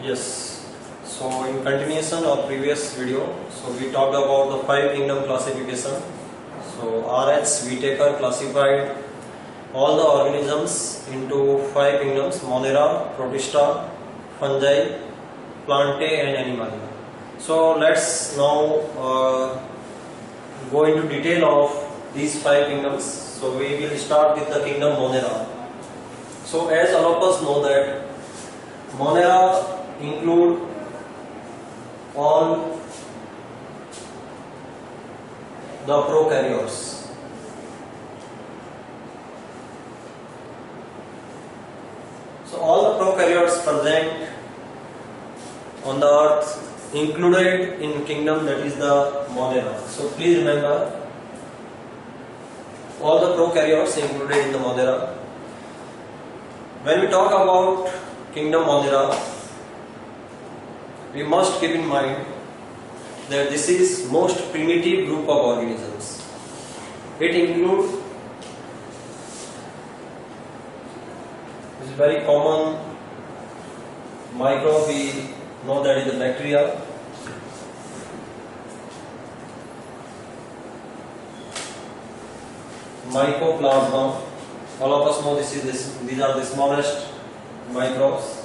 Yes. So in continuation of previous video, so we talked about the five kingdom classification. So RH Whittaker classified all the organisms into five kingdoms: Monera, Protista, Fungi, Plantae and Animalia. So let's now go into detail of these five kingdoms. So we will start with the kingdom Monera. So as all of us know that Monera include all the prokaryotes. So all the prokaryotes present on the earth included in kingdom, that is the Monera. So please remember, all the prokaryotes included in the Monera. When we talk about kingdom Monera, we must keep in mind that this is most primitive group of organisms. It includes this very common microbe, we know that is the bacteria. Mycoplasma, all of us know these are the smallest microbes.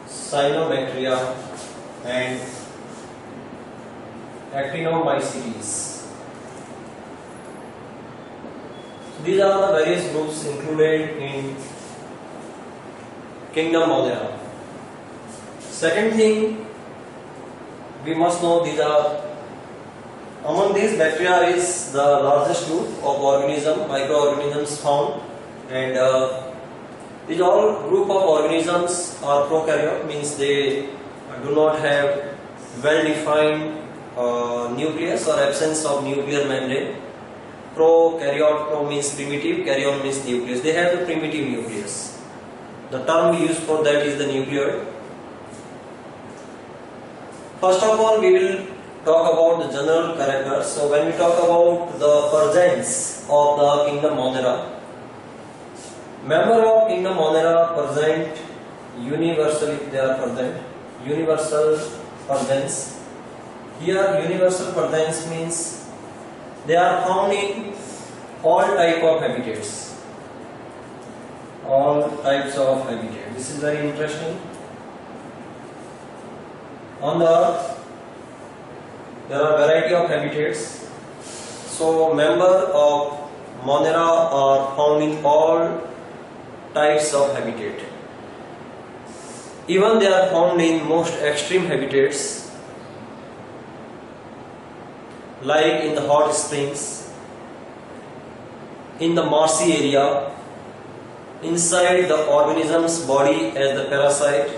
Cyanobacteria and Actinomycetes. These are the various groups included in kingdom Monera. Second thing, we must know these are among these bacteria is the largest group of microorganisms found, and these all group of organisms are prokaryote, means they do not have well-defined nucleus or absence of nuclear membrane. Prokaryote, pro means primitive, karyon means nucleus. They have the primitive nucleus. The term we use for that is the nucleoid. First of all, we will talk about the general characters. So when we talk about the presence of the kingdom Monera, member of kingdom Monera present universally, they are present, universal presence. Here universal presence means they are found in all type of habitats. All types of habitat. This is very interesting. On the earth, there are variety of habitats. So member of Monera are found in all types of habitat. Even they are found in most extreme habitats, like in the hot springs, in the marshy area, inside the organism's body as the parasite.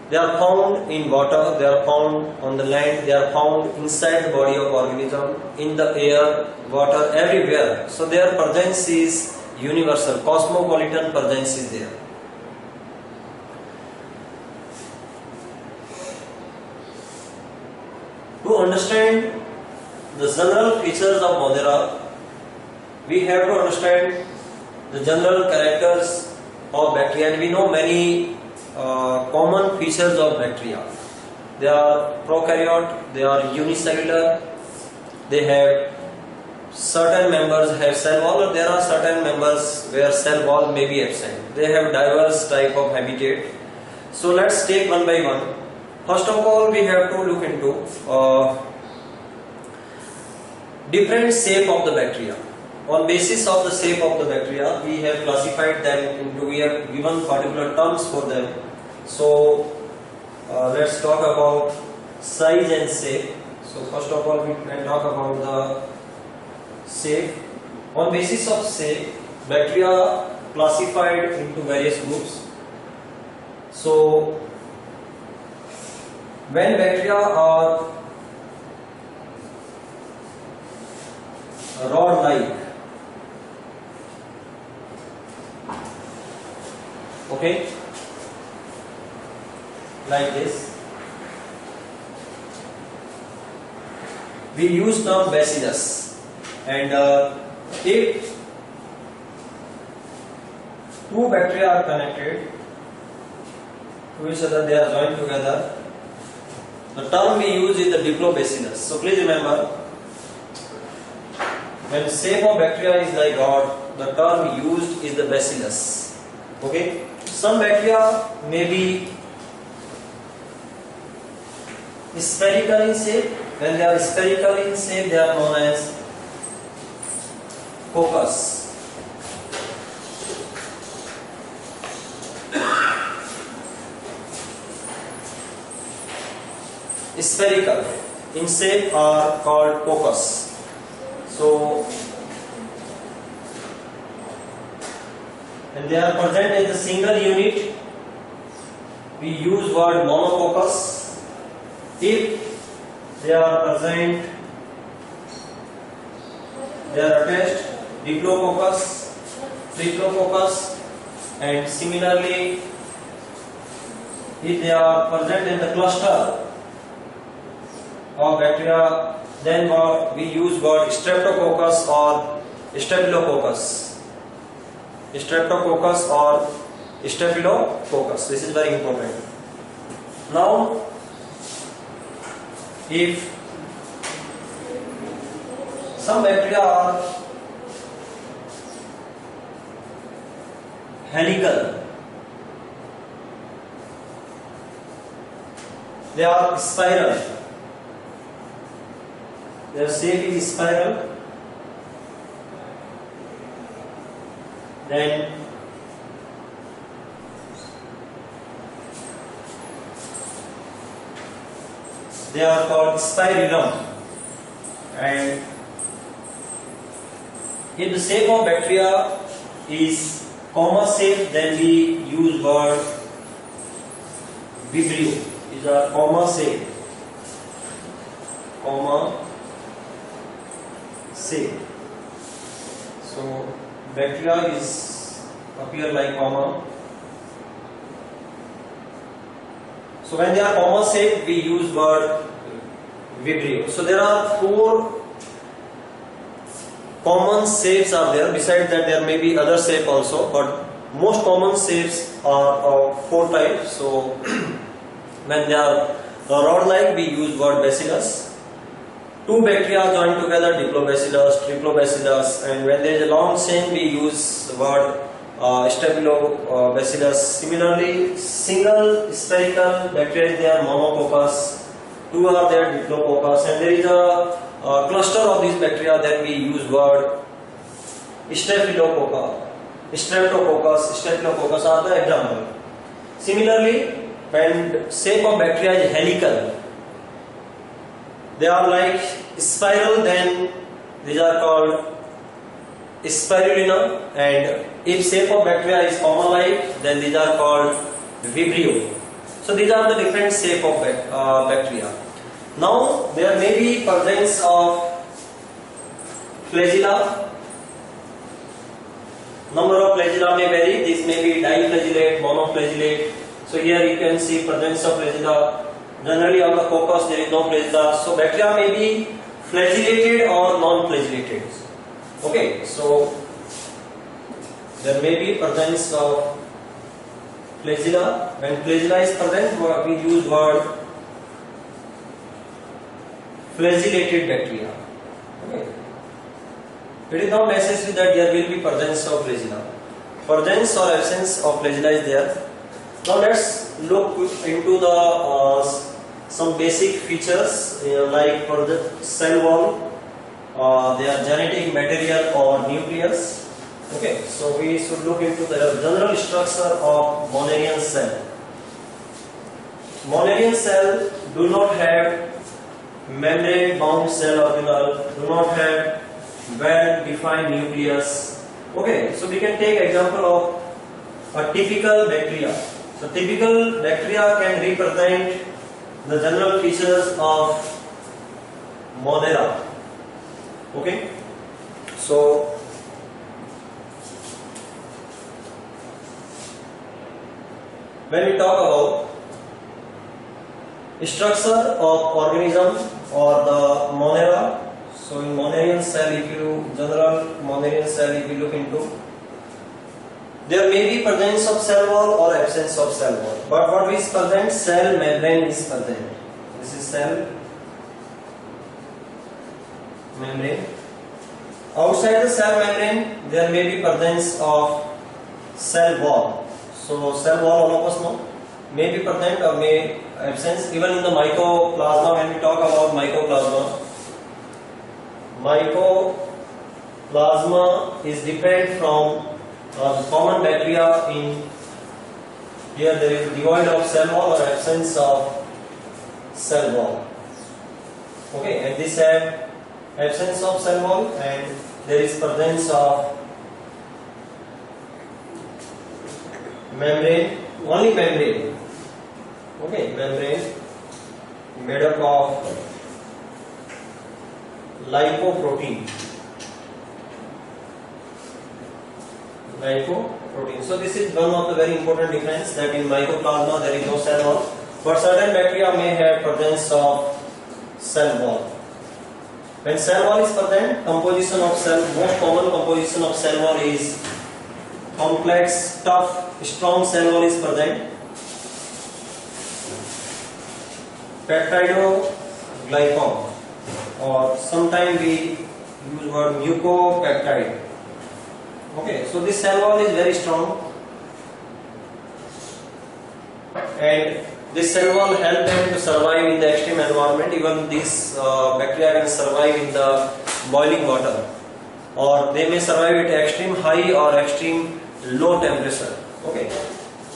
They are found in water, they are found on the land, they are found inside the body of organism, in the air, water, everywhere. So their presence is universal, cosmopolitan presence is there. To understand the general features of Monera, we have to understand the general characters of bacteria, and we know many common features of bacteria. They are prokaryote, they are unicellular, they have certain members have cell wall, or there are certain members where cell wall may be absent. They have diverse type of habitat. So let's take one by one. First of all, we have to look into different shape of the bacteria. On basis of the shape of the bacteria, we have classified them into, we have given particular terms for them. So let's talk about size and shape. So first of all, we can talk about the shape. On basis of shape, bacteria classified into various groups. So when bacteria are rod-like, okay, like this, we use term bacillus, and if two bacteria are connected to each other, they are joined together. The term we use is the diplobacillus. So please remember, when shape of bacteria is like rod, the term used is the bacillus. Okay? Some bacteria may be spherical in shape. When they are spherical in shape, they are known as coccus. Spherical in shape are called coccus. So, when they are present as a single unit, we use word monococcus. If they are present, they are attached, diplococcus, triplococcus, and similarly, if they are present in the cluster of bacteria, then we use word streptococcus or staphylococcus. Streptococcus or staphylococcus. This is very important. Now, if some bacteria are helical, they are spiral, their shape is spiral, then they are called spirillum. And if the shape of bacteria is comma shape, then we use word vibrio. These are comma shape. Comma shape. So bacteria is appear like comma. So when they are comma shape, we use word vibrio. So there are four common shapes are there. Besides that, there may be other shape also, but most common shapes are of four types. So when they are rod-like, we use word bacillus. Two bacteria joined together, diplobacillus, triplobacillus, and when there is a long chain, we use the word staphylococcus. Similarly, single spherical bacteria, they are monococcus. Two are there, diplococcus, and there is a cluster of these bacteria, then we use word staphylococcus. Streptococcus, staphylococcus are the example. Similarly, when shape of bacteria is helical, they are like spiral, then these are called spirulina, and if shape of bacteria is comma-like, then these are called vibrio. So these are the different shape of bacteria. Now there may be presence of flagella. Number of flagella may vary. This may be diflagellate, monoflagellate. So here you can see presence of flagella. Generally on the coccus there is no flagella. So bacteria may be flagellated or non-flagellated. Okay, so there may be presence of flagella. When flagella is present, we use word flagellated bacteria. Okay. It is not necessary that there will be presence of flagella. Presence or absence of flagella is there. Now let's look into the some basic features like for the cell wall, their genetic material or nucleus. Okay, so we should look into the general structure of Monerian cell. Monerian cell do not have membrane bound cell organelle, do not have well defined nucleus. Okay, so we can take example of a typical bacteria. So typical bacteria can represent the general features of Monera. Okay, so when we talk about structure of organism or the Monera, so in Monerian cell, if you general Monerian cell, if you look into, there may be presence of cell wall or absence of cell wall. But what is present? Cell membrane is present. This is cell membrane. Outside the cell membrane, there may be presence of cell wall. So cell wall, all of us know, may be present or may absence. Even in the mycoplasma, when we talk about mycoplasma, mycoplasma is different from common bacteria. In here there is devoid of cell wall or absence of cell wall. Okay, and this have absence of cell wall and there is presence of membrane, only membrane. Okay, membrane made up of lipoprotein. Lipoprotein. So this is one of the very important difference, that in mycoplasma there is no cell wall, but certain bacteria may have presence of cell wall. When cell wall is present, composition of cell, most common composition of cell wall is complex, tough, strong cell wall is present. Peptidoglycan, or sometimes we use word mucopeptide. Okay, so this cell wall is very strong, and this cell wall help them to survive in the extreme environment. Even these bacteria can survive in the boiling water, or they may survive at extreme high or extreme low temperature. Okay.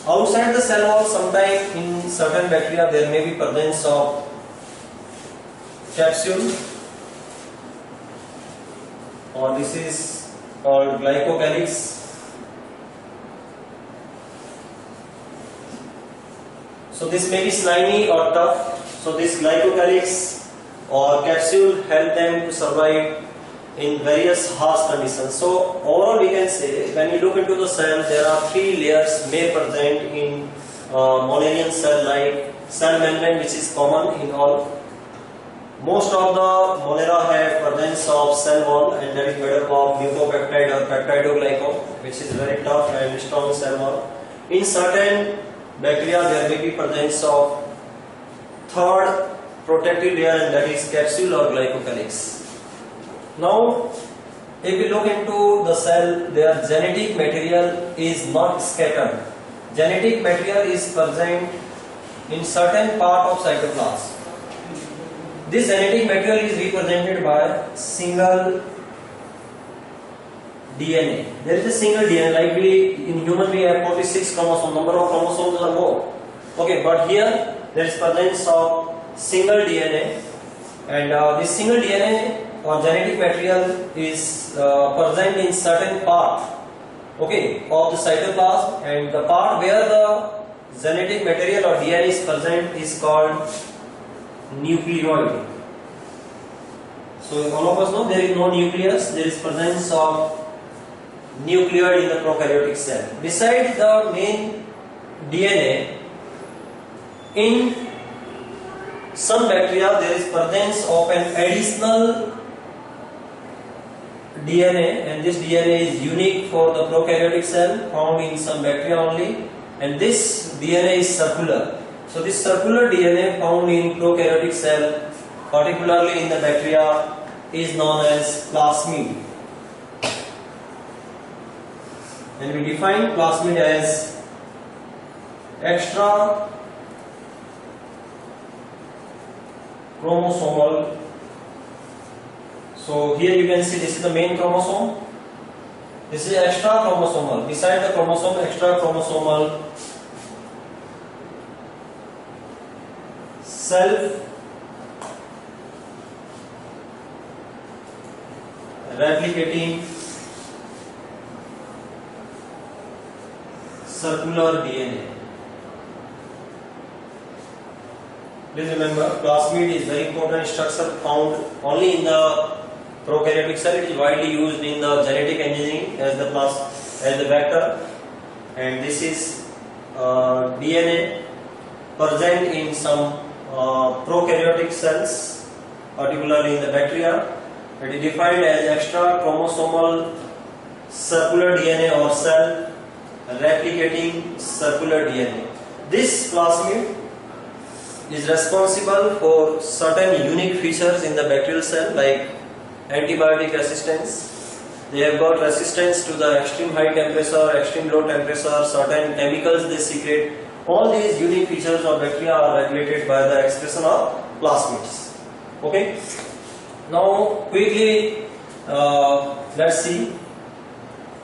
Outside the cell wall, sometimes in certain bacteria there may be presence of capsule, or this is called glycocalyx. So this may be slimy or tough. So this glycocalyx or capsule help them to survive in various harsh conditions. So overall we can say, when you look into the cell, there are three layers may present in mammalian cell, like cell membrane, which is common in all. Most of the Monera have presence of cell wall, and that is made up of mucopeptide or peptidoglycan, which is very tough and strong cell wall. In certain bacteria, there may be presence of third protective layer, and that is capsule or glycocalyx. Now, if we look into the cell, their genetic material is not scattered. Genetic material is present in certain part of cytoplasm. This genetic material is represented by single DNA. There is a single DNA, like in human we have 46 chromosomes, number of chromosomes are more. Okay, but here there is presence of single DNA, and this single DNA or genetic material is present in certain part, okay, of the cytoplasm, and the part where the genetic material or DNA is present is called nucleoid. So all of us know there is no nucleus, there is presence of nucleoid in the prokaryotic cell. Besides the main DNA, in some bacteria there is presence of an additional DNA, and this DNA is unique for the prokaryotic cell, found in some bacteria only, and this DNA is circular. So this circular DNA found in prokaryotic cell, particularly in the bacteria, is known as plasmid. And we define plasmid as extra chromosomal. So here you can see this is the main chromosome. This is extra chromosomal. Beside the chromosome, extra chromosomal self replicating circular DNA. Please remember, plasmid is very important structure found only in the prokaryotic cell. It is widely used in the genetic engineering as the vector, and this is DNA present in some prokaryotic cells, particularly in the bacteria. It is defined as extra chromosomal circular DNA or cell replicating circular DNA. This plasmid is responsible for certain unique features in the bacterial cell like antibiotic resistance. They have got resistance to the extreme high temperature, extreme low temperature, certain chemicals they secrete. All these unique features of bacteria are regulated by the expression of plasmids. Okay. Now quickly let's see.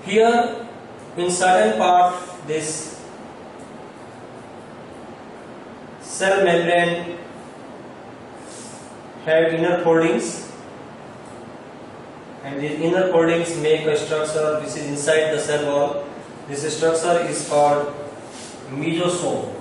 Here in certain part this cell membrane have inner foldings, and these inner foldings make a structure which is inside the cell wall. This structure is called mesosome.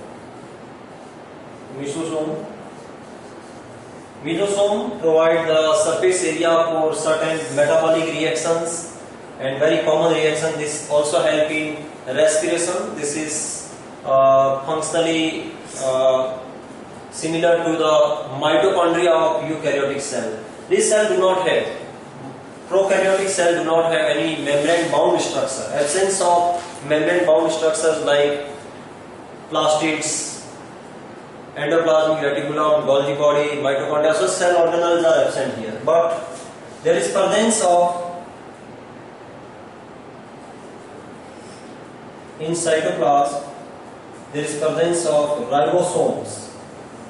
Mesosome provide the surface area for certain metabolic reactions and very common reaction. This also help in respiration. This is functionally similar to the mitochondria of eukaryotic cell. This cell do not have, prokaryotic cell do not have any membrane bound structure. Absence of membrane bound structures like plastids, endoplasmic reticulum, Golgi body, mitochondria, so cell organelles are absent here. But there is presence of in cytoplasm, there is presence of ribosomes.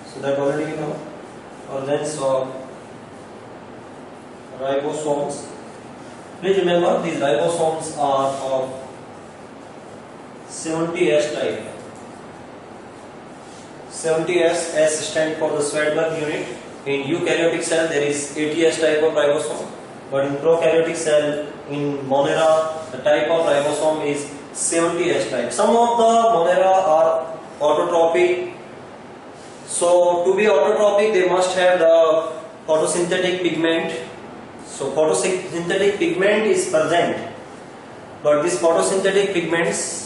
So that already we know. Presence of ribosomes. Please remember these ribosomes are of 70S type. 70S, S stand for the Swedberg unit. In eukaryotic cell there is 80S type of ribosome, but in prokaryotic cell in Monera the type of ribosome is 70S type. Some of the Monera are autotrophic. So to be autotrophic they must have the photosynthetic pigment. So photosynthetic pigment is present, but these photosynthetic pigments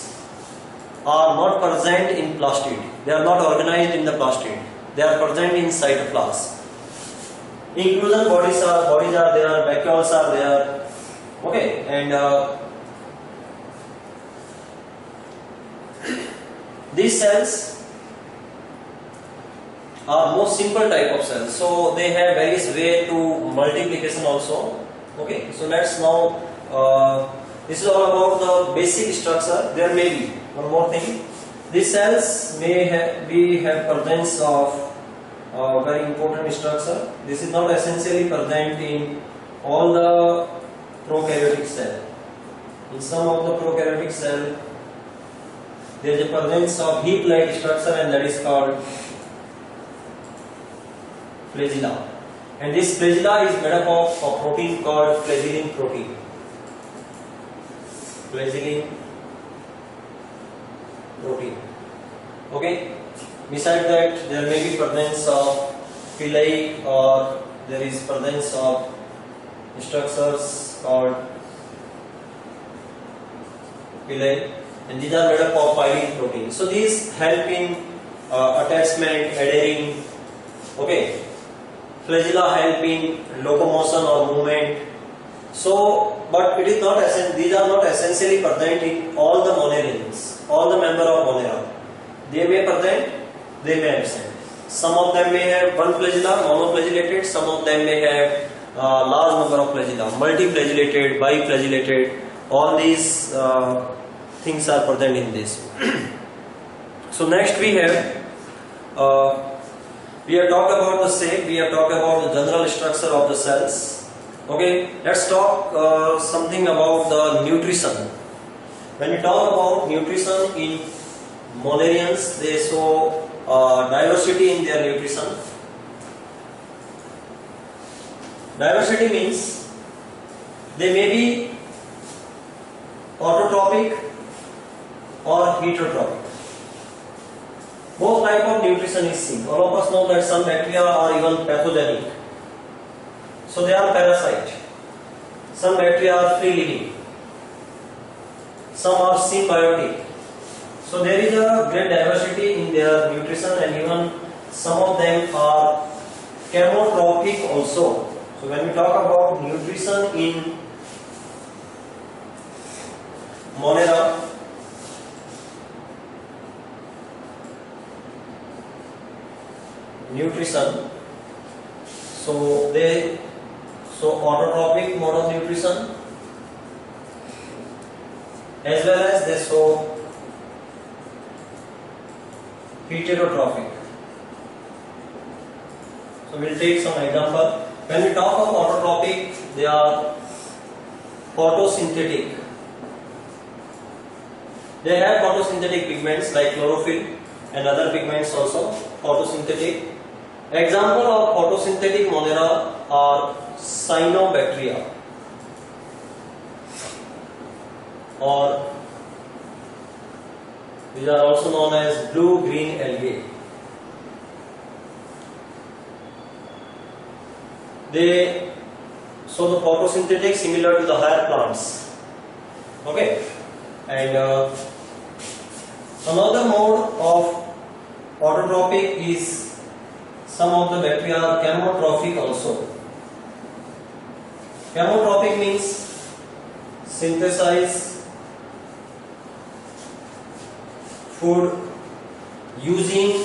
are not present in plastid. They are not organized in the plastid. They are present in cytoplasm. Inclusion bodies are there, vacuoles are there. Okay, and these cells are most simple type of cells, so they have various way to multiplication also. Okay, so let's now this is all about the basic structure. There may be one more thing. These cells may have presence of very important structure. This is not essentially present in all the prokaryotic cell. In some of the prokaryotic cell there is a presence of heap-like structure, and that is called flagella. And this flagella is made up of a protein called flagellin protein. Flagellin protein. Okay. Besides that, there may be presence of villi, or there is presence of structures called villi, and these are made up of pyrin protein. So these help in attachment, adhering. Okay. Flagella help in locomotion or movement. So, but it is not these are not essentially present in all the monerians, all the member of Monera. They may present, they may absent. Some of them may have one flagella, monoflagellated. Some of them may have large number of flagella, multiflagellated, biflagellated. All these things are present in this. So next we have talked about the shape, we have talked about the general structure of the cells. Okay, let's talk something about the nutrition. When we talk about nutrition in Monerians, they show diversity in their nutrition. Diversity means they may be autotrophic or heterotrophic. Both type of nutrition is seen. All of us know that some bacteria are even pathogenic. So they are parasite. Some bacteria are free living. Some are symbiotic. So there is a great diversity in their nutrition, and even some of them are chemotrophic also. So when we talk about nutrition in Monera, nutrition. So autotrophic mode of nutrition, as well as they show heterotrophic. So we'll take some example. When we talk of autotrophic, they are photosynthetic. They have photosynthetic pigments like chlorophyll and other pigments also photosynthetic. Example of photosynthetic monera are cyanobacteria, or these are also known as blue-green algae. They show the photosynthetic similar to the higher plants. Okay, and another mode of autotrophic is some of the bacteria are chemotrophic also. Chemotrophic means synthesize food using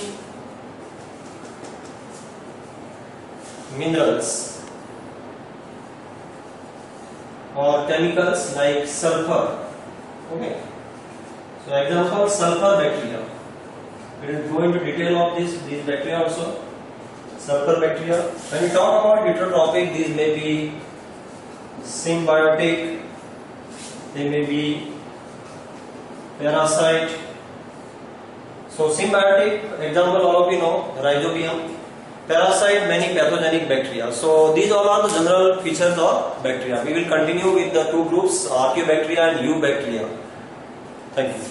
minerals or chemicals like sulfur. Okay. So example, sulfur bacteria. We will go into detail of these bacteria also. Sulfur bacteria. When we talk about heterotrophic, these may be symbiotic, they may be parasite. So symbiotic, example all of you know, Rhizobium. Parasite, many pathogenic bacteria. So these all are the general features of bacteria. We will continue with the two groups, Archaeobacteria and Eubacteria. Thank you.